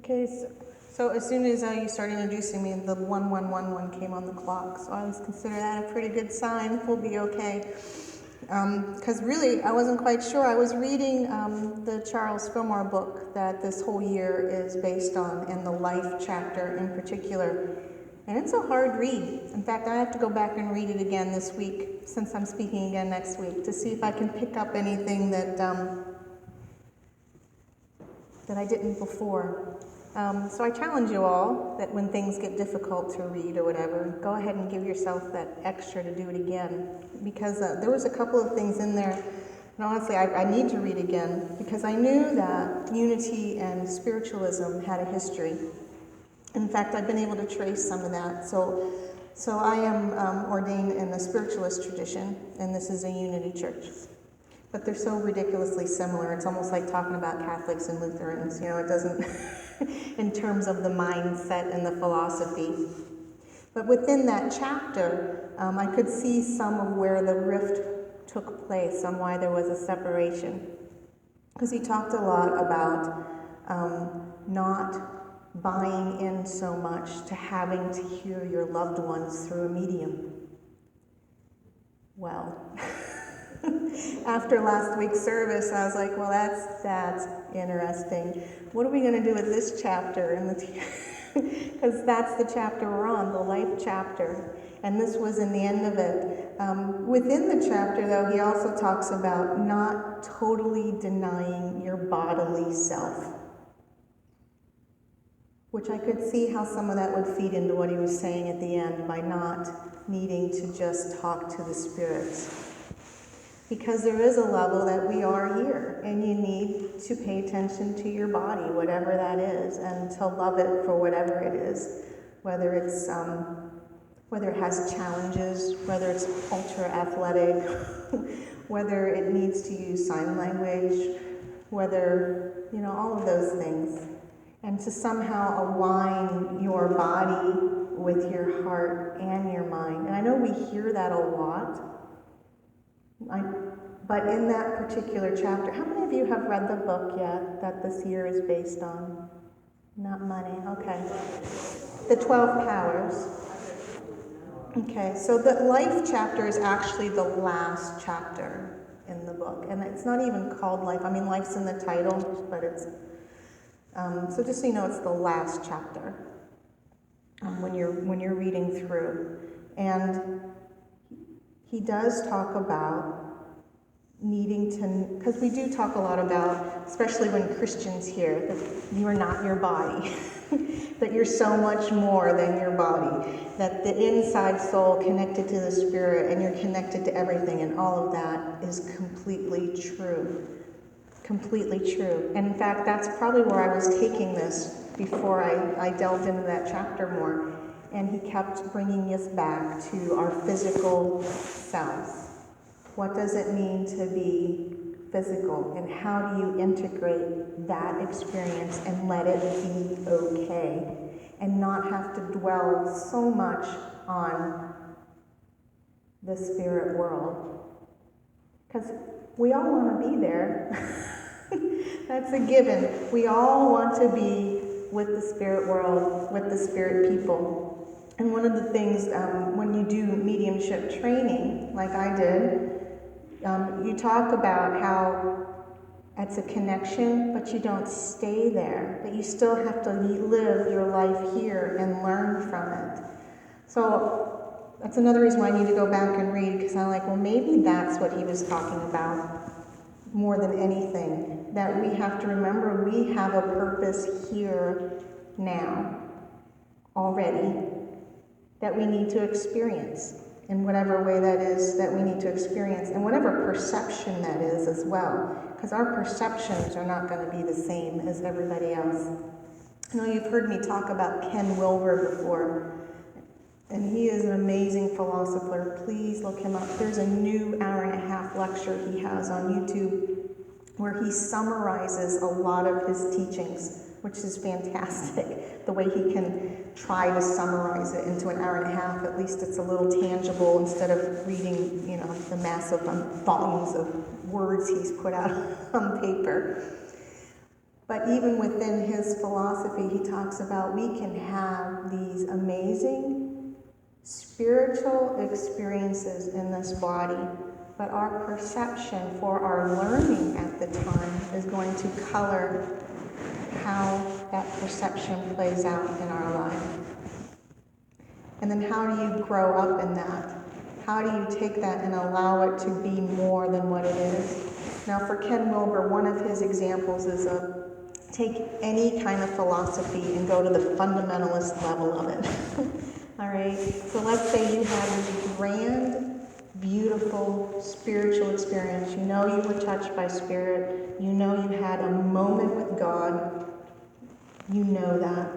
Okay, so as soon as you started introducing me, the 1111 came on the clock, so I always consider that a pretty good sign. We'll be okay. Because really, I wasn't quite sure. I was reading the Charles Filmore book that this whole year is based on, and the life chapter in particular. And it's a hard read. In fact, I have to go back and read it again this week, since I'm speaking again next week, to see if I can pick up anything that I didn't before. So I challenge you all that when things get difficult to read or whatever, go ahead and give yourself that extra to do it again. Because there was a couple of things in there, and honestly, I need to read again, because I knew that unity and spiritualism had a history. In fact, I've been able to trace some of that. So I am ordained in the spiritualist tradition, and this is a unity church. But they're so ridiculously similar. It's almost like talking about Catholics and Lutherans. You know, it doesn't, in terms of the mindset and the philosophy. But within that chapter, I could see some of where the rift took place, on why there was a separation. Because he talked a lot about not buying in so much to having to hear your loved ones through a medium. Well, after last week's service, I was like, well, that's interesting. What are we going to do with this chapter? Because that's the chapter we're on, the life chapter. And this was in the end of it. Within the chapter, though, he also talks about not totally denying your bodily self, which I could see how some of that would feed into what he was saying at the end, by not needing to just talk to the spirits. Because there is a level that we are here, and you need to pay attention to your body, whatever that is, and to love it for whatever it is, whether it has challenges, whether it's ultra athletic, whether it needs to use sign language, whether, all of those things. And to somehow align your body with your heart and your mind. And I know we hear that a lot. But in that particular chapter, how many of you have read the book yet that this year is based on? Not money, okay. The 12 Powers. Okay, so the life chapter is actually the last chapter in the book. And it's not even called life. I mean, life's in the title, but it's... so just so you know, it's the last chapter when you're reading through. And he does talk about needing to, because we do talk a lot about, especially when Christians hear, that you are not your body, that you're so much more than your body, that the inside soul connected to the spirit, and you're connected to everything, and all of that is completely true. Completely true. And in fact, that's probably where I was taking this before I delved into that chapter more. And he kept bringing us back to our physical selves. What does it mean to be physical? And how do you integrate that experience and let it be okay? And not have to dwell so much on the spirit world. Because we all want to be there. That's a given. We all want to be with the spirit world, with the spirit people. And one of the things, when you do mediumship training, like I did, you talk about how it's a connection, but you don't stay there. That you still have to live your life here and learn from it. So that's another reason why I need to go back and read, because I'm like, well, maybe that's what he was talking about more than anything. That we have to remember we have a purpose here now, already, that we need to experience in whatever way that is that we need to experience, and whatever perception that is as well, because our perceptions are not going to be the same as everybody else. I know you've heard me talk about Ken Wilbur before, and he is an amazing philosopher. Please look him up. There's a new hour-and-a-half lecture he has on YouTube where he summarizes a lot of his teachings, which is fantastic. The way he can try to summarize it into an hour and a half, at least it's a little tangible instead of reading, the massive volumes of words he's put out on paper. But even within his philosophy, he talks about we can have these amazing spiritual experiences in this body, but our perception for our learning at the time is going to color how that perception plays out in our life. And then how do you grow up in that? How do you take that and allow it to be more than what it is? Now for Ken Wilbur, one of his examples is take any kind of philosophy and go to the fundamentalist level of it. All right, so let's say you had this grand, beautiful spiritual experience. You know you were touched by spirit. You know you had a moment with God. You know that.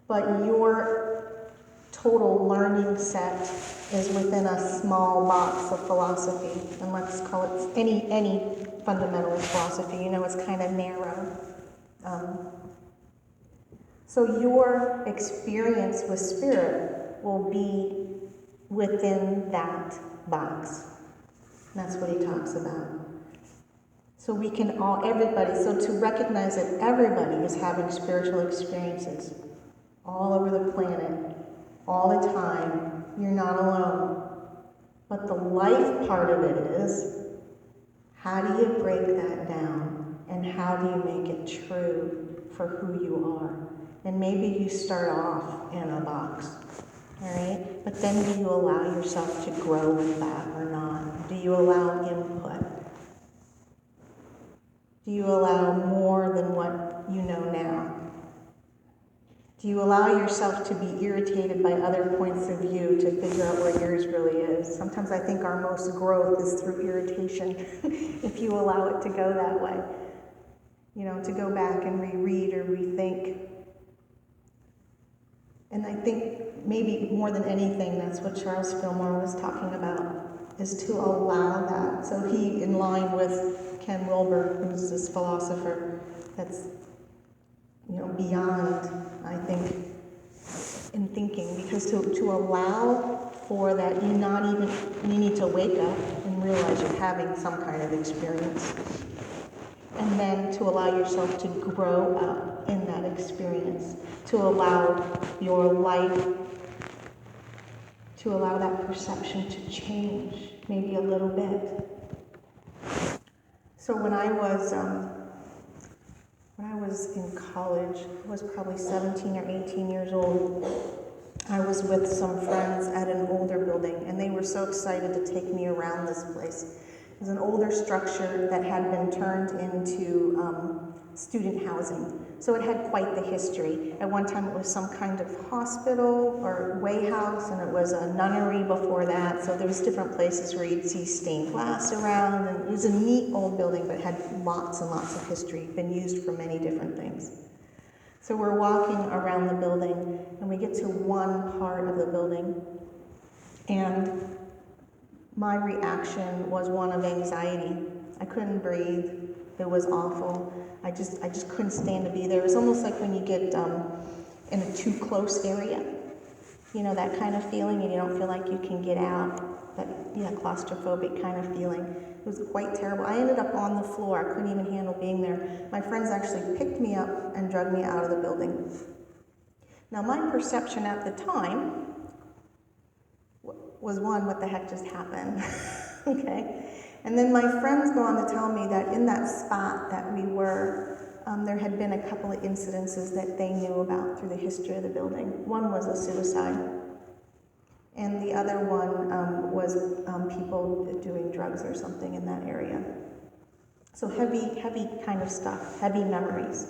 But your total learning set is within a small box of philosophy. And let's call it any fundamentalist philosophy. You know, it's kind of narrow. So your experience with spirit will be within that box. That's what he talks about. So we can to recognize that everybody is having spiritual experiences all over the planet, all the time. You're not alone. But the life part of it is, how do you break that down? And how do you make it true for who you are? And maybe you start off in a box, all right? But then do you allow yourself to grow with that or not? Do you allow input? Do you allow more than what you know now? Do you allow yourself to be irritated by other points of view to figure out what yours really is? Sometimes I think our most growth is through irritation, if you allow it to go that way. You know, to go back and reread or rethink. And I think maybe more than anything, that's what Charles Filmore was talking about, is to allow that. So he, in line with Ken Wilbur, who's this philosopher that's, you know, beyond, I think, in thinking, because to allow for that, you need to wake up and realize you're having some kind of experience. And then to allow yourself to grow up in that experience, to allow your life, to allow that perception to change, maybe a little bit. So when I was in college, I was probably 17 or 18 years old. I was with some friends at an older building, and they were so excited to take me around this place. It was an older structure that had been turned into student housing. So it had quite the history. At one time it was some kind of hospital or way house, and it was a nunnery before that. So there was different places where you'd see stained glass around, and it was a neat old building, but it had lots and lots of history, been used for many different things. So we're walking around the building, and we get to one part of the building, and my reaction was one of anxiety. I couldn't breathe. It was awful. I just couldn't stand to be there. It was almost like when you get in a too close area, you know, that kind of feeling, and you don't feel like you can get out. That claustrophobic kind of feeling. It was quite terrible. I ended up on the floor. I couldn't even handle being there. My friends actually picked me up and dragged me out of the building. Now, my perception at the time was one, what the heck just happened? Okay. And then my friends go on to tell me that in that spot that we were, there had been a couple of incidences that they knew about through the history of the building. One was a suicide, and the other one was people doing drugs or something in that area. So heavy kind of stuff, heavy memories.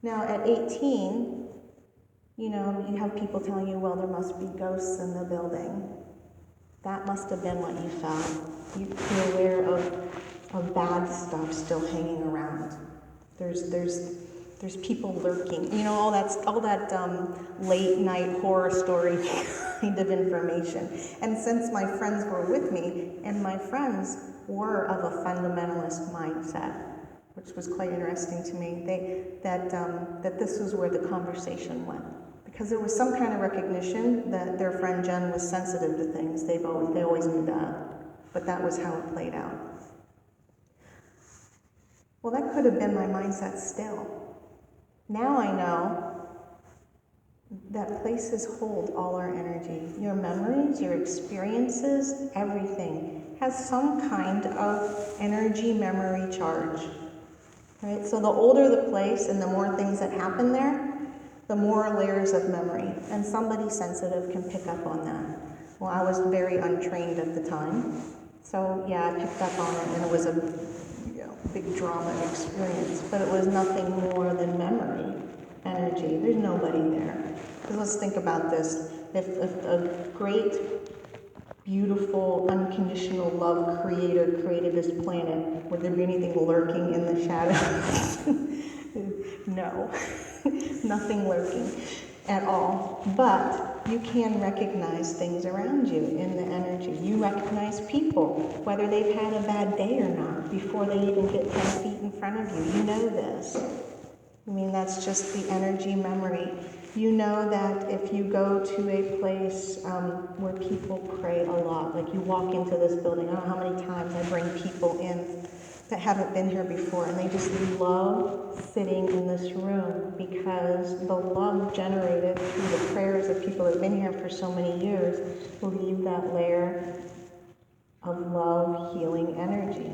Now at 18, you know, you have people telling you, well, there must be ghosts in the building. That must have been what you felt. You're aware of bad stuff still hanging around. There's people lurking. You know, all that late night horror story kind of information. And since my friends were with me, and my friends were of a fundamentalist mindset, which was quite interesting to me, that this was where the conversation went. Because there was some kind of recognition that their friend Jenn was sensitive to things. They always knew that. But that was how it played out. Well, that could have been my mindset still. Now I know that places hold all our energy. Your memories, your experiences, everything has some kind of energy memory charge. Right? So the older the place and the more things that happen there, the more layers of memory. And somebody sensitive can pick up on that. Well, I was very untrained at the time. So yeah, I picked up on it, and it was a big drama experience. But it was nothing more than memory, energy. There's nobody there. Because let's think about this. If a great, beautiful, unconditional love creator created this planet, would there be anything lurking in the shadows? No. Nothing lurking at all. But you can recognize things around you in the energy. You recognize people, whether they've had a bad day or not, before they even get 10 feet in front of you. You know this. I mean, that's just the energy memory. You know that if you go to a place where people pray a lot, like you walk into this building, I don't know how many times I bring people in that haven't been here before, and they just love sitting in this room because the love generated through the prayers of people that have been here for so many years leave that layer of love, healing energy.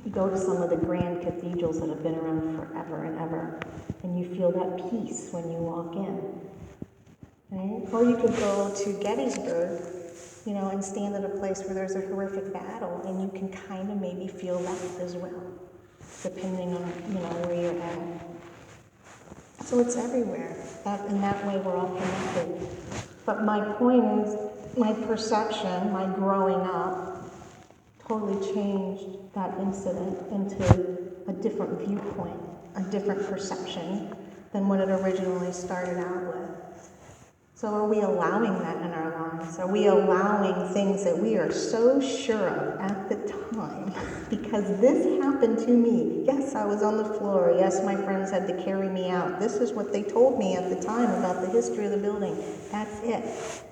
You go to some of the grand cathedrals that have been around forever and ever, and you feel that peace when you walk in. Right? Or you could go to Gettysburg, and stand at a place where there's a horrific battle, and you can kind of maybe feel that as well, depending on, where you're at. So it's everywhere. In that way, we're all connected. But my point is, my perception, my growing up, totally changed that incident into a different viewpoint, a different perception than what it originally started out with. So are we allowing that in our lives? Are we allowing things that we are so sure of at the time? Because this happened to me. Yes, I was on the floor. Yes, my friends had to carry me out. This is what they told me at the time about the history of the building. That's it.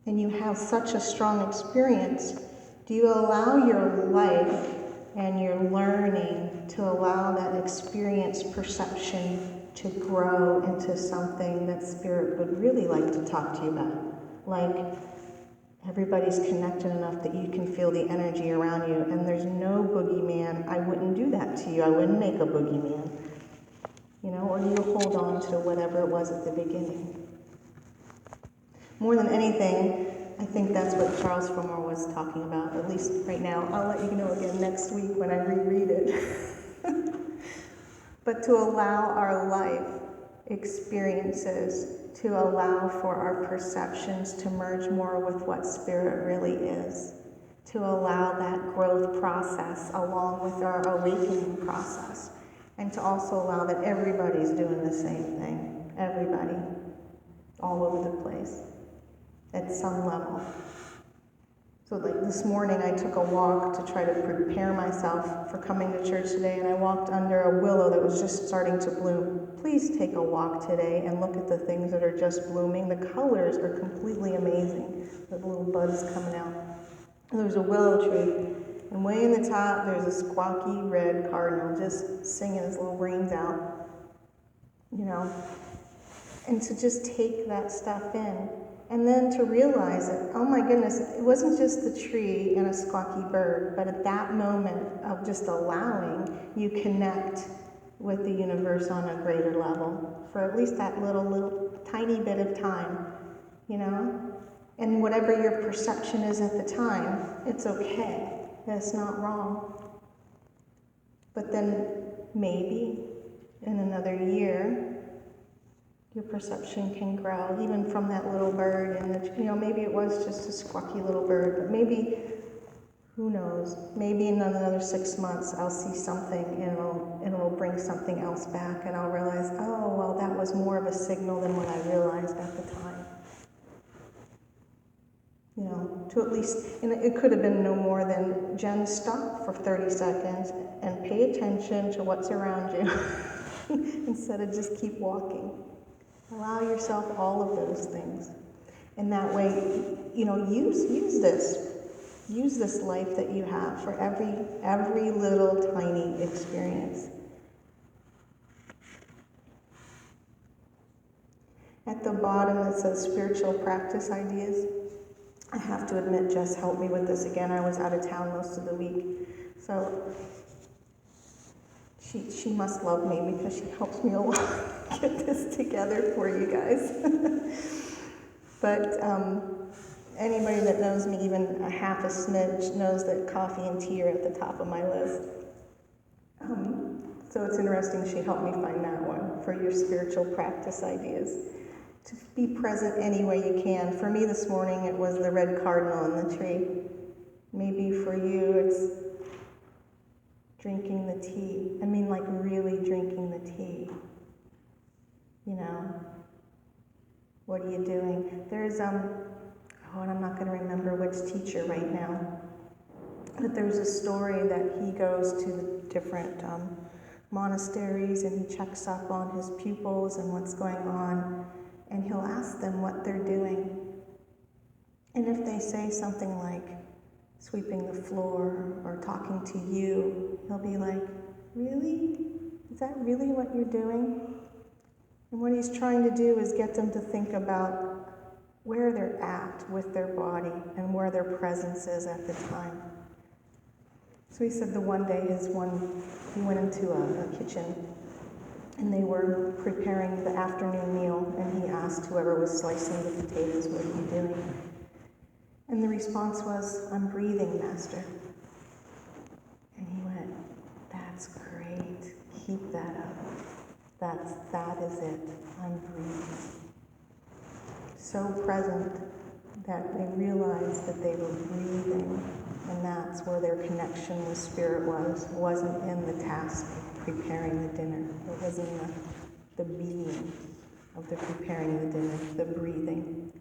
And you have such a strong experience. Do you allow your life and your learning to allow that experience perception to grow into something that Spirit would really like to talk to you about? Like, everybody's connected enough that you can feel the energy around you, and there's no boogeyman. I wouldn't do that to you. I wouldn't make a boogeyman. Or do you hold on to whatever it was at the beginning? More than anything, I think that's what Charles Filmore was talking about, at least right now. I'll let you know again next week when I reread it. But to allow our life experiences to allow for our perceptions to merge more with what Spirit really is, to allow that growth process along with our awakening process, and to also allow that everybody's doing the same thing, everybody, all over the place, at some level. So like this morning I took a walk to try to prepare myself for coming to church today, and I walked under a willow that was just starting to bloom. Please take a walk today and look at the things that are just blooming. The colors are completely amazing. The little buds coming out. And there's a willow tree, and way in the top there's a squawky red cardinal just singing his little brains out. And to just take that stuff in. And then to realize that, oh my goodness, it wasn't just the tree and a squawky bird, but at that moment of just allowing, you connect with the universe on a greater level for at least that little tiny bit of time, And whatever your perception is at the time, it's okay. That's not wrong. But then maybe in another year, your perception can grow, even from that little bird. And maybe it was just a squawky little bird, but maybe, who knows? Maybe in another 6 months I'll see something and it'll bring something else back, and I'll realize, oh, well, that was more of a signal than what I realized at the time. To at least, and it could have been no more than, Jenn, stop for 30 seconds and pay attention to what's around you instead of just keep walking. Allow yourself all of those things. And that way, use this. Use this life that you have for every little tiny experience. At the bottom it says spiritual practice ideas. I have to admit, Jess helped me with this again. I was out of town most of the week. So she must love me because she helps me a lot get this together for you guys. But anybody that knows me even a half a smidge knows that coffee and tea are at the top of my list. So it's interesting she helped me find that one for your spiritual practice ideas. To be present any way you can. For me this morning it was the red cardinal in the tree. Maybe for you it's drinking the tea. I mean, like really drinking the tea. You know, what are you doing? There's, and I'm not going to remember which teacher right now, but there's a story that he goes to the different monasteries and he checks up on his pupils and what's going on. And he'll ask them what they're doing. And if they say something like sweeping the floor or talking to you, he'll be like, really? Is that really what you're doing? And what he's trying to do is get them to think about where they're at with their body and where their presence is at the time. So he said the one day he went into a kitchen and they were preparing the afternoon meal, and he asked whoever was slicing the potatoes, what are you doing? And the response was, I'm breathing, Master. And he went, that's great. Keep that up. That is it. I'm breathing. So present that they realized that they were breathing, and that's where their connection with Spirit was. It wasn't in the task preparing the dinner. It was in the being of the preparing the dinner, the breathing.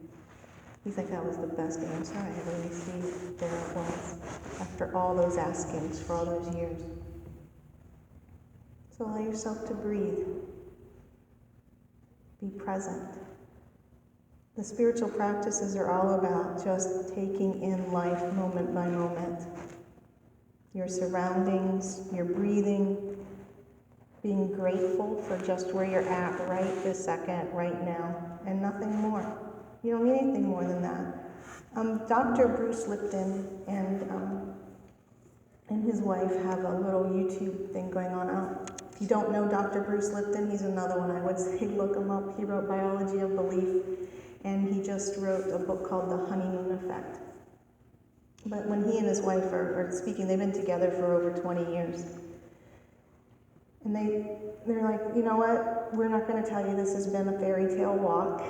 He's like, that was the best answer I ever received. There it was, after all those askings for all those years. So allow yourself to breathe. Be present. The spiritual practices are all about just taking in life moment by moment. Your surroundings, your breathing, being grateful for just where you're at right this second, right now, and nothing more. You don't need anything more than that. Dr. Bruce Lipton and his wife have a little YouTube thing going on. If you don't know Dr. Bruce Lipton, he's another one I would say look him up. He wrote Biology of Belief, and he just wrote a book called The Honeymoon Effect. But when he and his wife are speaking, they've been together for over 20 years. And they're like, you know what, we're not going to tell you this has been a fairy tale walk,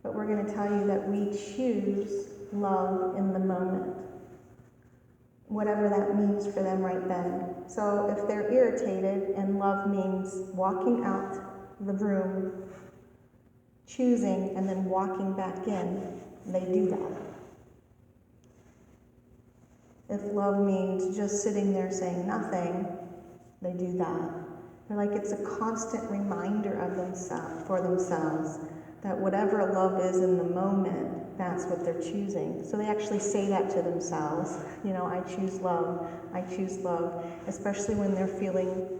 but we're going to tell you that we choose love in the moment, whatever that means for them right then. So if they're irritated and love means walking out the room, choosing, and then walking back in, they do that. If love means just sitting there saying nothing, they do that. They're like, it's a constant reminder of themselves that whatever love is in the moment, that's what they're choosing. So they actually say that to themselves. You know, I choose love. I choose love. Especially when they're feeling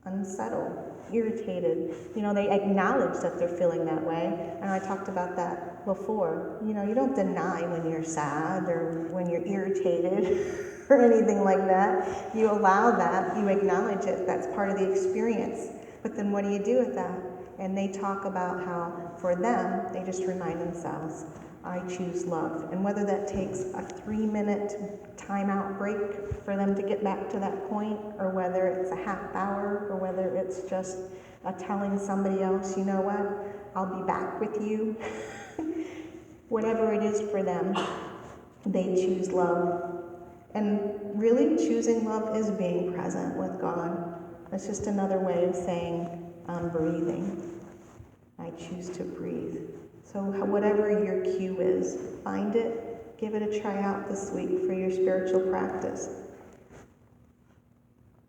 unsettled, irritated. You know, they acknowledge that they're feeling that way. And I talked about that before. You know, you don't deny when you're sad or when you're irritated or anything like that. You allow that, you acknowledge it, that's part of the experience. But then what do you do with that? And they talk about how, for them, they just remind themselves, I choose love. And whether that takes a 3-minute timeout break for them to get back to that point, or whether it's a half hour, or whether it's just telling somebody else, you know what, I'll be back with you. Whatever it is for them, they choose love. And really, choosing love is being present with God. It's just another way of saying, I'm breathing. I choose to breathe. So whatever your cue is, find it, give it a try out this week for your spiritual practice.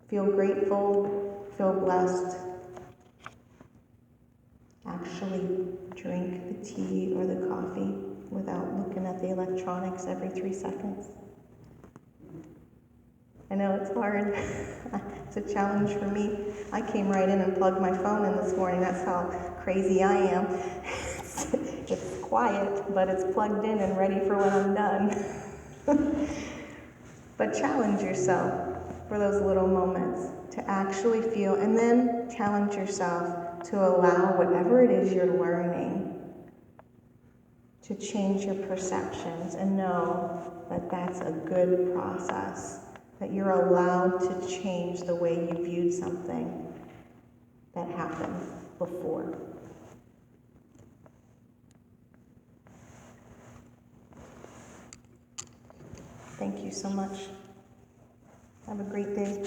Feel grateful, feel blessed. Actually drink the tea or the coffee without looking at the electronics every 3 seconds. I know it's hard. It's a challenge for me. I came right in and plugged my phone in this morning. That's how crazy I am. It's quiet, but it's plugged in and ready for when I'm done. But challenge yourself for those little moments to actually feel, and then challenge yourself to allow whatever it is you're learning to change your perceptions, and know that that's a good process, that you're allowed to change the way you viewed something that happened before. Thank you so much. Have a great day.